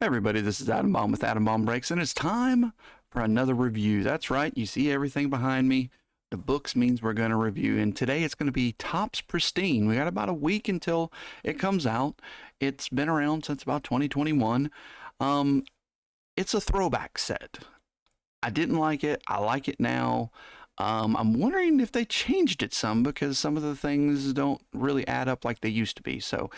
Hey everybody, this is Adam Baum with Adam Baum Breaks, and it's time for another review. That's right, you see everything behind me. The books means we're going to review, and today it's going to be Topps Pristine. We got about a week until it comes out. It's been around since about 2021. It's a throwback set. I didn't like it. I like it now. I'm wondering if they changed it some because some of the things don't really add up like they used to be. So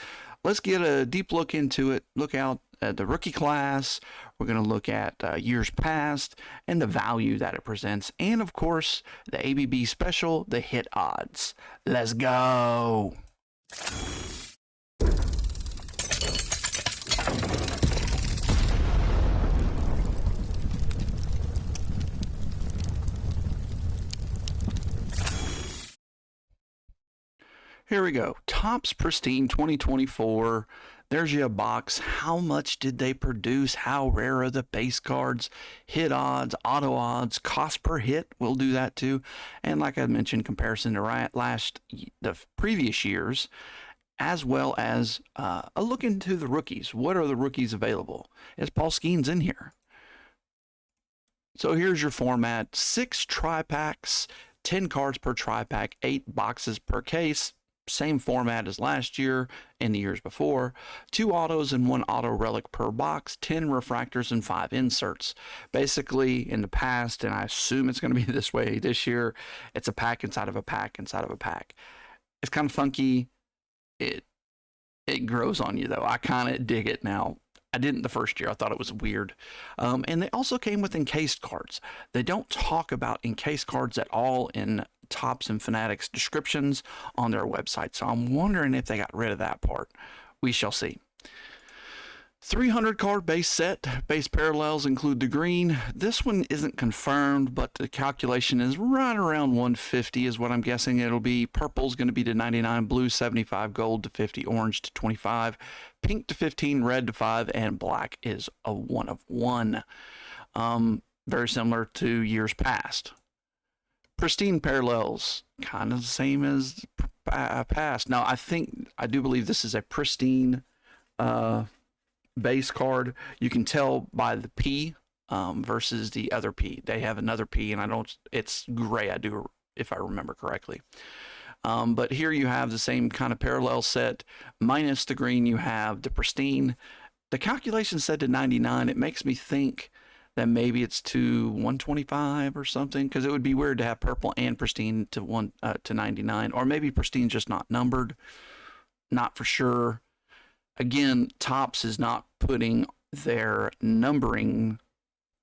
let's get a deep look into it. Look out at the rookie class. We're going to look at years past and the value that it presents. And of course, the ABB special, the hit odds. Let's go. Here we go. Topps Pristine 2024. There's your box. How much did they produce? How rare are the base cards? Hit odds, auto odds, cost per hit. We'll do that too. And like I mentioned, comparison to the previous years, as well as a look into the rookies. What are the rookies available? Is Paul Skeens in here? So here's your format. 6 tri-packs, 10 cards per tri-pack, 8 boxes per case. Same format as last year and the years before. 2 autos and 1 auto relic per box, 10 refractors and 5 inserts. Basically, in the past, and I assume it's going to be this way this year, it's a pack inside of a pack inside of a pack. It's kind of funky. It grows on you, though. I kind of dig it now. I didn't the first year. I thought it was weird. And they also came with encased cards. They don't talk about encased cards at all in Topps and Fanatics descriptions on their website. So I'm wondering if they got rid of that part. We shall see. 300 card base set. Base parallels include the green. This one isn't confirmed, but the calculation is right around 150 is what I'm guessing it'll be. Purple's going to be to 99, blue 75, gold to 50, orange to 25, pink to 15, red to 5, and black is a 1 of 1. Very similar to years past. Pristine parallels, kind of the same as past. Now, I do believe this is a pristine base card. You can tell by the P versus the other P. They have another P, and it's gray, if I remember correctly. But here you have the same kind of parallel set, minus the green. You have the pristine. The calculation said to 99. It makes me think that maybe it's to 125 or something, because it would be weird to have purple and pristine to 99, or maybe pristine just not numbered. Not for sure. Again, Topps is not putting their numbering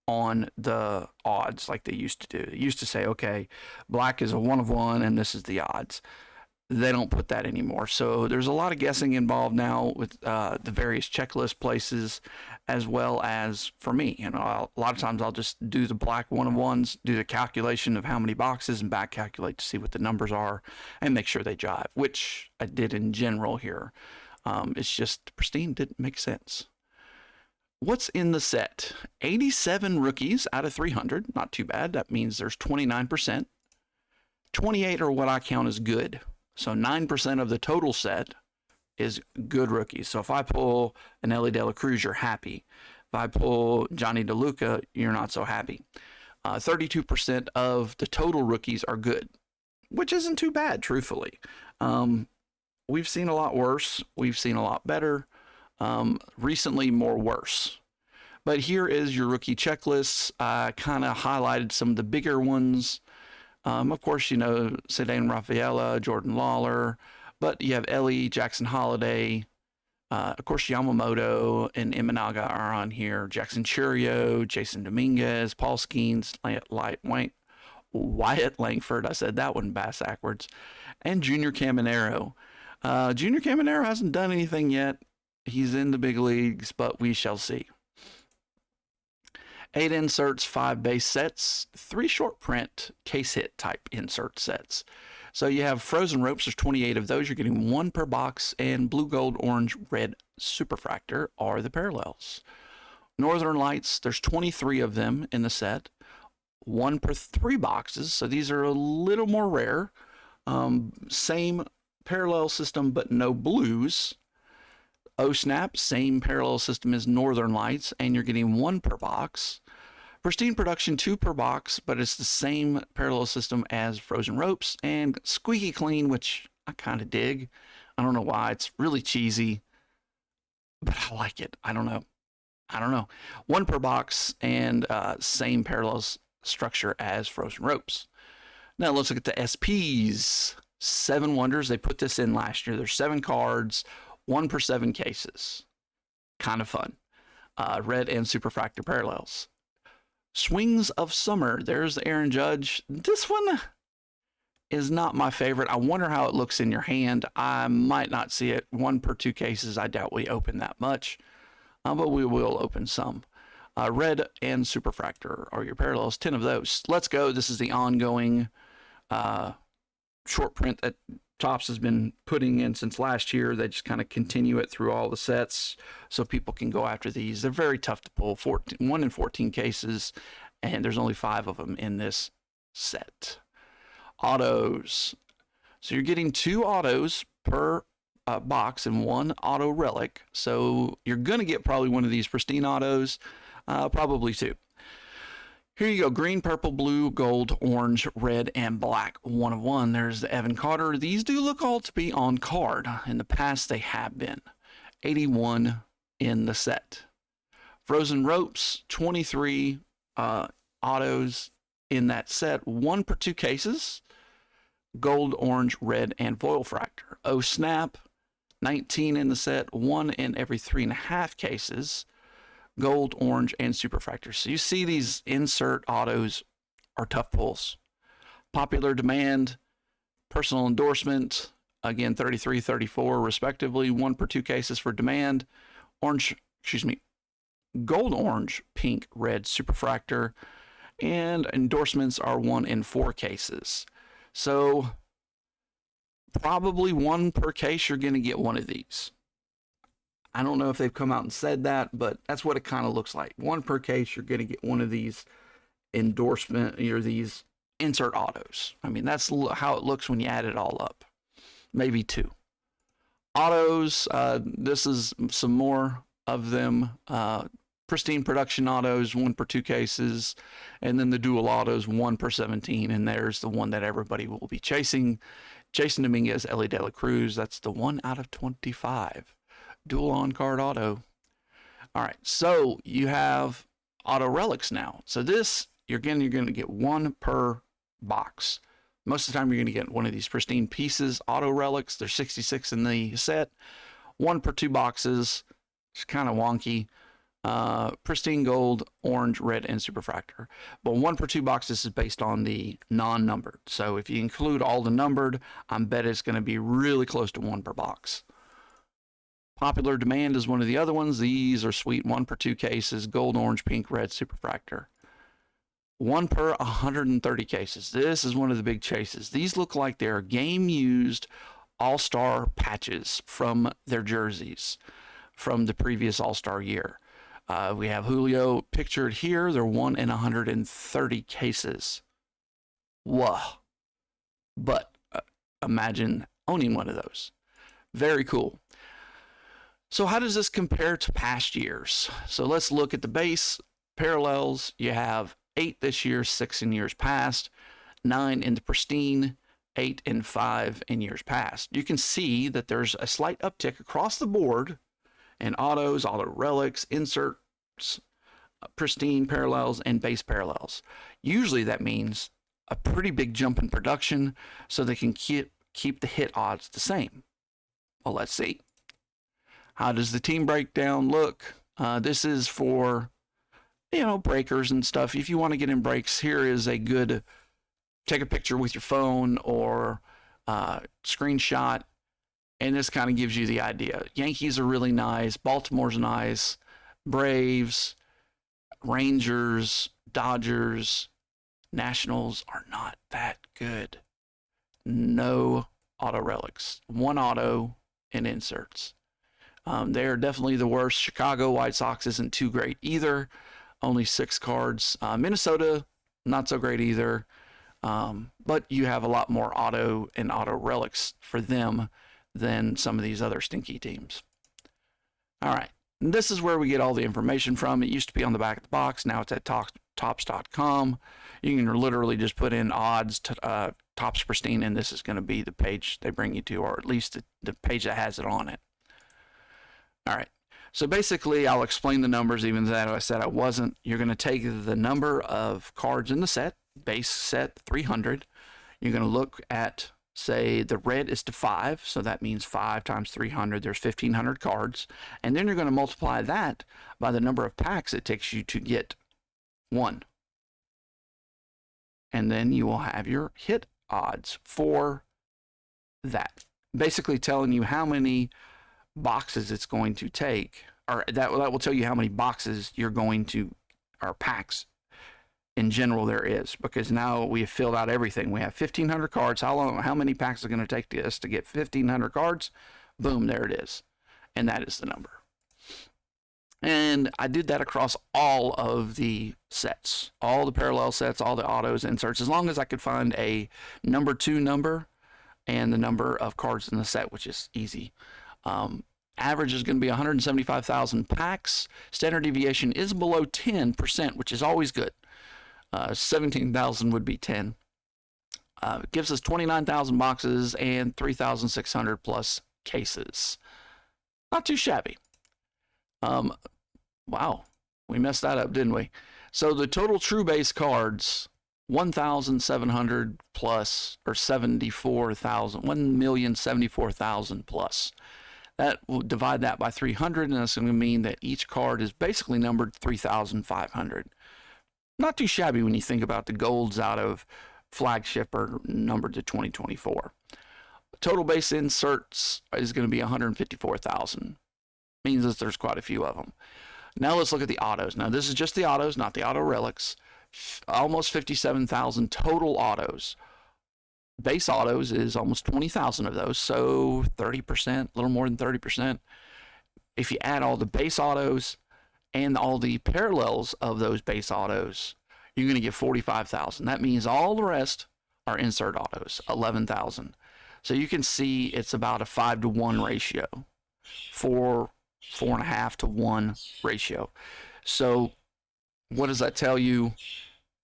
on the odds like they used to do. They used to say, okay, black is a 1 of 1 and this is the odds. They don't put that anymore. So there's a lot of guessing involved now with the various checklist places, as well as for me. A lot of times I'll just do the black 1 of 1s, do the calculation of how many boxes, and back calculate to see what the numbers are and make sure they jive, which I did in general here. It's just pristine didn't make sense. What's in the set? 87 rookies out of 300. Not too bad. That means there's 29%. 28 are what I count as good. So 9% of the total set is good rookies. So if I pull an Ellie De La Cruz, you're happy. If I pull Johnny DeLuca, you're not so happy. 32% of the total rookies are good, which isn't too bad, truthfully. We've seen a lot worse. We've seen a lot better. Recently, more worse. But here is your rookie checklist. I kind of highlighted some of the bigger ones. Of course, Cedane Rafaela, Jordan Lawler, but you have Ellie, Jackson Holiday, of course, Yamamoto and Imanaga are on here. Jackson Churio, Jason Dominguez, Paul Skeens, Wyatt Langford, I said that one backwards, and Junior Caminero. Junior Caminero hasn't done anything yet. He's in the big leagues, but we shall see. 8 inserts, 5 base sets, 3 short print case hit type insert sets. So you have frozen ropes, there's 28 of those. You're getting 1 per box, and blue, gold, orange, red superfractor are the parallels. Northern Lights, there's 23 of them in the set, 1 per 3 boxes. So these are a little more rare. Same parallel system, but no blues. O Snap, same parallel system as Northern Lights, and you're getting 1 per box. Pristine Production, 2 per box, but it's the same parallel system as Frozen Ropes. And Squeaky Clean, which I kind of dig. I don't know why. It's really cheesy, but I like it. I don't know. 1 per box and same parallel structure as Frozen Ropes. Now let's look at the SPs. 7 Wonders. They put this in last year. There's 7 cards, 1 per 7 cases. Kind of fun. Red and Superfractor parallels. Swings of Summer. There's the Aaron Judge. This one is not my favorite. I wonder how it looks in your hand. I might not see it. 1 per 2 cases. I doubt we open that much, but we will open some. Red and Superfractor are your parallels. 10 of those. Let's go. This is the ongoing short print that Topps has been putting in since last year. They just kind of continue it through all the sets so people can go after these. They're very tough to pull. 1 in 14 cases, and there's only 5 of them in this set. Autos. So you're getting 2 autos per box and 1 auto relic. So you're going to get probably one of these pristine autos, probably 2. Here you go, green, purple, blue, gold, orange, red, and black. 1 of 1. There's the Evan Carter. These do look all to be on card. In the past, they have been. 81 in the set. Frozen Ropes, 23 autos in that set. 1 per 2 cases. Gold, orange, red, and foil fractor. Oh Snap, 19 in the set. 1 in every 3.5 cases. Gold, orange, and Superfractor. So you see these insert autos are tough pulls. Popular Demand, Personal Endorsement, again 33, 34 respectively. 1 per 2 cases for Demand. Gold, orange, pink, red, Superfractor. And endorsements are 1 in 4 cases. So probably 1 per case you're going to get one of these. I don't know if they've come out and said that, but that's what it kind of looks like. 1 per case, you're going to get one of these endorsement or these insert autos. I mean, that's how it looks when you add it all up. Maybe 2. Autos, this is some more of them. Pristine Production autos, 1 per 2 cases. And then the dual autos, 1 per 17. And there's the one that everybody will be chasing. Jason Dominguez, Ellie De La Cruz. That's the 1 out of 25. Dual on-card auto. All right, so you have auto relics now. So this, you're going to get 1 per box. Most of the time, you're going to get one of these pristine pieces, auto relics. There's 66 in the set. 1 per 2 boxes. It's kind of wonky. Pristine gold, orange, red, and Superfractor. But 1 per 2 boxes is based on the non-numbered. So if you include all the numbered, I bet it's going to be really close to 1 per box. Popular Demand is one of the other ones. These are sweet. 1 per 2 cases. Gold, orange, pink, red, Superfractor. 1 per 130 cases. This is one of the big chases. These look like they're game-used all-star patches from their jerseys from the previous all-star year. We have Julio pictured here. They're 1 in 130 cases. Whoa. But imagine owning one of those. Very cool. So how does this compare to past years? So let's look at the base parallels. You have 8 this year, 6 in years past, 9 in the pristine, 8 and 5 in years past. You can see that there's a slight uptick across the board in autos, auto relics, inserts, pristine parallels, and base parallels. Usually that means a pretty big jump in production so they can keep the hit odds the same. Well, let's see. How does the team breakdown look? This is for, breakers and stuff. If you want to get in breaks, here is a good, take a picture with your phone or screenshot, and this kind of gives you the idea. Yankees are really nice. Baltimore's nice. Braves, Rangers, Dodgers, Nationals are not that good. No auto relics. 1 auto and inserts. They're definitely the worst. Chicago White Sox isn't too great either. Only 6 cards. Minnesota, not so great either. But you have a lot more auto and auto relics for them than some of these other stinky teams. All right. And this is where we get all the information from. It used to be on the back of the box. Now it's at Topps.com. You can literally just put in odds to Topps Pristine, and this is going to be the page they bring you to, or at least the page that has it on it. All right. So basically, I'll explain the numbers, even though I said I wasn't. You're going to take the number of cards in the set, base set 300. You're going to look at, say, the red is to 5, so that means 5 times 300. There's 1,500 cards. And then you're going to multiply that by the number of packs it takes you to get 1. And then you will have your hit odds for that. Basically telling you how many boxes it's going to take, or that will tell you how many boxes you're going to, or packs in general there is, because now we have filled out everything. We have 1,500 cards. How many packs is it going to take us to get 1,500 cards? Boom, there it is. And that is the number. And I did that across all of the sets, all the parallel sets, all the autos, inserts, as long as I could find a number 2 number and the number of cards in the set, which is easy. Average is going to be 175,000 packs. Standard deviation is below 10%, which is always good. 17,000 would be 10. It gives us 29,000 boxes and 3,600 plus cases. Not too shabby. Wow, we messed that up, didn't we? So the total true base cards, 1,700 plus, or 74,000, 1,074,000 plus. That will divide that by 300, and that's going to mean that each card is basically numbered 3,500. Not too shabby when you think about the golds out of flagship are numbered to 2024. Total base inserts is going to be 154,000. Means that there's quite a few of them. Now let's look at the autos. Now this is just the autos, not the auto relics. Almost 57,000 total autos. Base autos is almost 20,000 of those, so 30%, a little more than 30%. If you add all the base autos and all the parallels of those base autos, you're going to get 45,000. That means all the rest are insert autos, 11,000. So you can see it's about a 5-to-1 ratio, 4.5 to 1 ratio. So what does that tell you?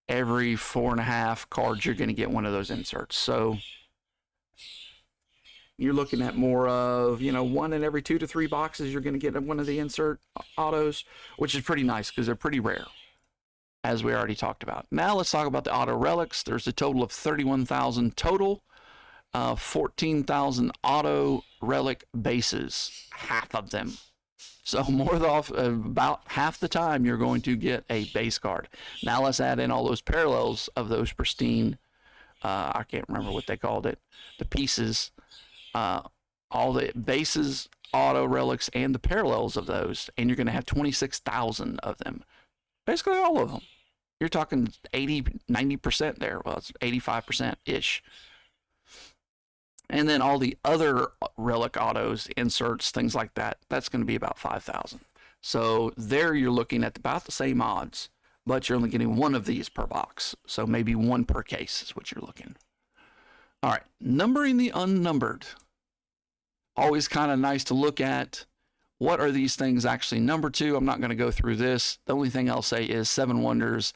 Every 4.5 cards, you're going to get one of those inserts. So you're looking at more of, 1 in every 2 to 3 boxes, you're going to get one of the insert autos, which is pretty nice because they're pretty rare, as we already talked about. Now let's talk about the auto relics. There's a total of 31,000 total, 14,000 auto relic bases, half of them. So about half the time you're going to get a base card. Now let's add in all those parallels of those pristine, I can't remember what they called it, the pieces, all the bases, auto relics, and the parallels of those, and you're going to have 26,000 of them. Basically all of them. You're talking 80, 90% there. Well, it's 85%-ish. And then all the other relic autos, inserts, things like that, that's going to be about 5,000. So there you're looking at about the same odds, but you're only getting one of these per box. So maybe one per case is what you're looking. All right, numbering the unnumbered. Always kind of nice to look at. What are these things actually numbered to? I'm not going to go through this. The only thing I'll say is 7 Wonders.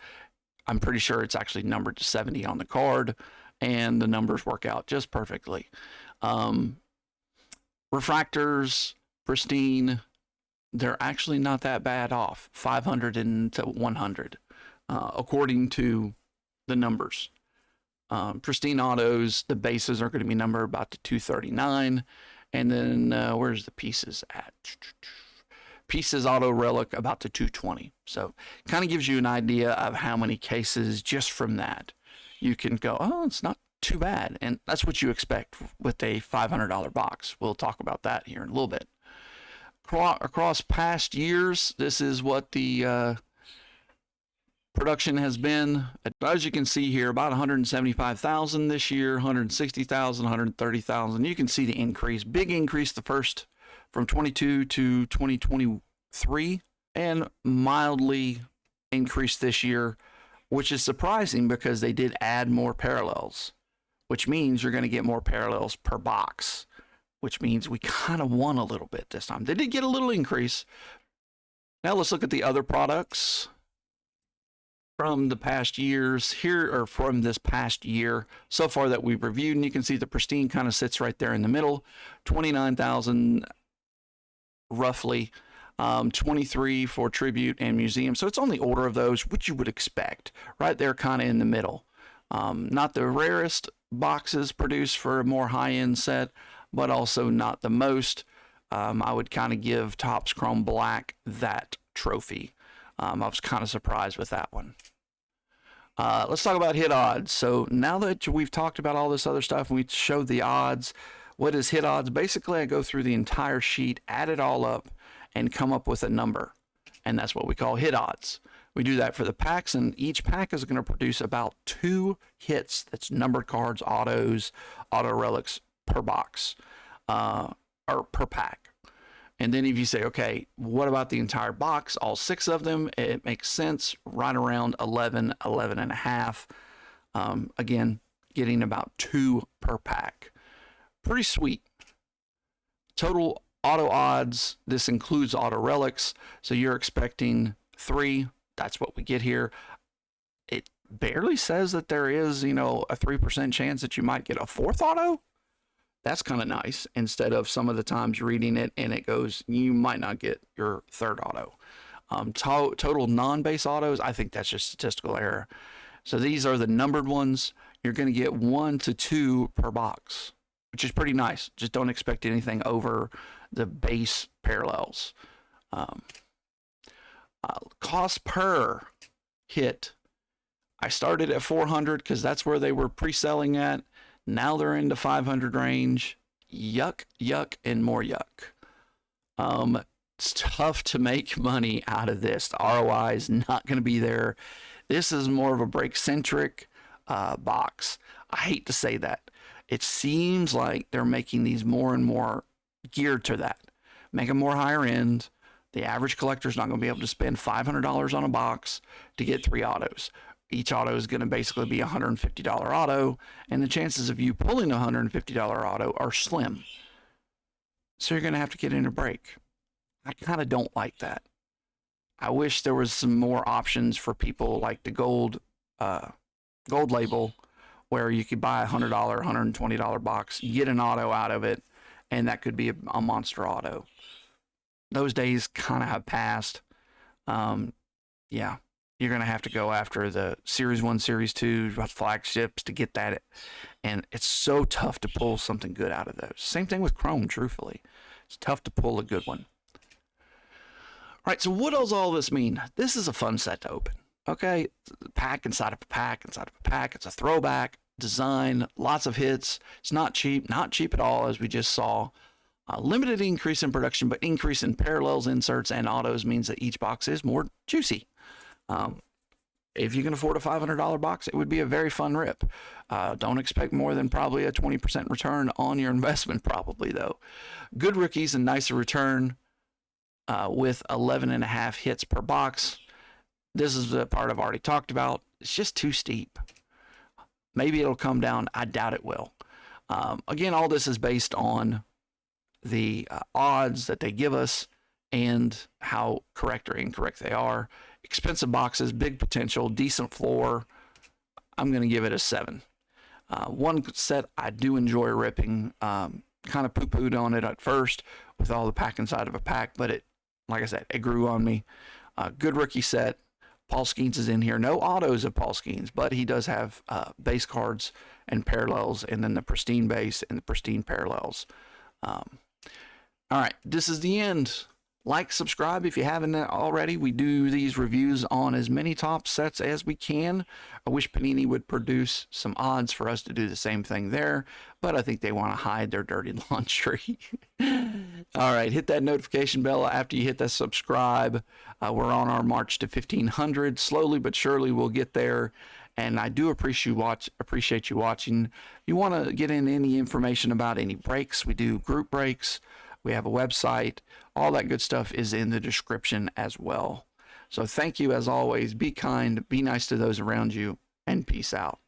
I'm pretty sure it's actually numbered to 70 on the card, and the numbers work out just perfectly. Refractors, Pristine, they're actually not that bad off, 500 and to 100, according to the numbers. Pristine autos, the bases are going to be numbered about to 239, and then where's the pieces at? Pieces auto relic about to 220. So kind of gives you an idea of how many cases just from that. You can go, oh, it's not too bad. And that's what you expect with a $500 box. We'll talk about that here in a little bit. Across past years, this is what the production has been. As you can see here, about 175,000 this year, 160,000, 130,000. You can see the increase, big increase the first from 22 to 2023, and mildly increased this year, which is surprising because they did add more parallels, which means you're going to get more parallels per box. which means we kind of won a little bit this time. They did get a little increase. Now let's look at the other products from the past years here, or from this past year so far that we've reviewed. And you can see the Pristine kind of sits right there in the middle, 29,000 roughly, 23 for Tribute and Museum. So it's on the order of those, which you would expect, right there kind of in the middle. Not the rarest boxes produced for a more high-end set, but also not the most. I would kind of give Topps Chrome Black that trophy. I was kind of surprised with that one. Let's talk about hit odds. So now that we've talked about all this other stuff and we showed the odds, what is hit odds? Basically, I go through the entire sheet, add it all up, and come up with a number. And that's what we call hit odds. We do that for the packs, and each pack is going to produce about 2 hits. That's numbered cards, autos, auto relics per box, or per pack. And then if you say, okay, what about the entire box, all 6 of them, it makes sense, right around 11, 11 and a half. Again, getting about 2 per pack. Pretty sweet. Total auto odds, this includes auto relics, so you're expecting 3. That's what we get here. It barely says that there is, you know, a 3% chance that you might get a 4th auto. That's kind of nice, instead of some of the times reading it and it goes, you might not get your 3rd auto. Total non-base autos, I think that's just statistical error. So these are the numbered ones. You're going to get 1 to 2 per box, which is pretty nice. Just don't expect anything over the base parallels. Cost per hit. I started at 400 because that's where they were pre-selling at. Now they're in the 500 range. Yuck, yuck, and more yuck. It's tough to make money out of this. The ROI is not going to be there. This is more of a break-centric box. I hate to say that. It seems like they're making these more and more geared to that. Make them more higher end. The average collector is not going to be able to spend $500 on a box to get 3 autos. Each auto is going to basically be a $150 auto, and the chances of you pulling a $150 auto are slim. So you're going to have to get in a break. I kind of don't like that. I wish there was some more options for people like the gold label, where you could buy a $100, $120 box, get an auto out of it, and that could be a monster auto. Those days kind of have passed. Yeah, you're going to have to go after the Series 1, Series 2 flagships to get that. And it's so tough to pull something good out of those. Same thing with Chrome, truthfully. It's tough to pull a good one. All right, so what does all this mean? This is a fun set to open. Okay, pack inside of a pack inside of a pack. It's a throwback design, lots of hits. It's not cheap at all, as we just saw. Limited increase in production, but increase in parallels, inserts, and autos means that each box is more juicy. If you can afford a $500 box, it would be a very fun rip. Don't expect more than probably a 20% return on your investment, probably, though. Good rookies and nicer return with 11.5 hits per box. This is the part I've already talked about. It's just too steep. Maybe it'll come down. I doubt it will. Again, all this is based on the odds that they give us and how correct or incorrect they are. Expensive boxes, big potential, decent floor. I'm going to give it a 7. One set I do enjoy ripping. Kind of poo-pooed on it at first with all the pack inside of a pack, but it, like I said, it grew on me. Good rookie set. Paul Skeens is in here. No autos of Paul Skeens, but he does have base cards and parallels, and then the pristine base and the pristine parallels. All right, this is the end. Like, subscribe if you haven't already. We do these reviews on as many Topps sets as we can. I wish Panini would produce some odds for us to do the same thing there, but I think they want to hide their dirty laundry. All right, hit that notification bell after you hit that subscribe. We're on our march to 1,500. Slowly but surely we'll get there. And I do appreciate you watching. If you want to get in any information about any breaks, we do group breaks. We have a website. All that good stuff is in the description as well. So thank you as always. Be kind, be nice to those around you, and peace out.